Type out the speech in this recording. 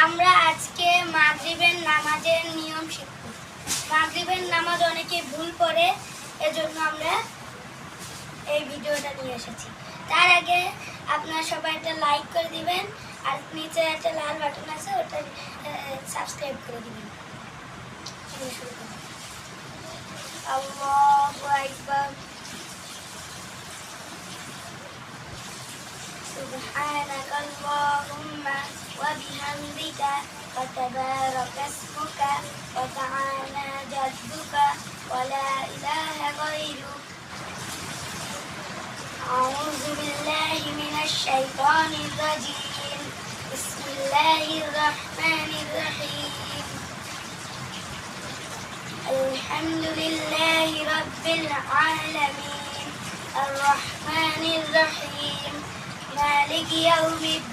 আমরা আজকে মাগরিবের নামাজের নিয়ম শিখব। মাগরিবের নামাজ অনেকে ভুল করে, এজন্য আমরা এই ভিডিওটা নিয়ে এসেছি। তার আগে আপনারা সবাই একটা লাইক করে দিবেন, আর নিচে একটা লাল বাটন আছে, ওটা সাবস্ক্রাইব করে দিবেন। শুরু করুন। আল্লাহু আকবার। سبحانك اللهم وبحمدك وتبارك اسمك وتعالى جدك ولا إله غيرك. أعوذ بالله من الشيطان الرجيم. بسم الله الرحمن الرحيم. الحمد لله رب العالمين الرحمن الرحيم مالك يوم الدين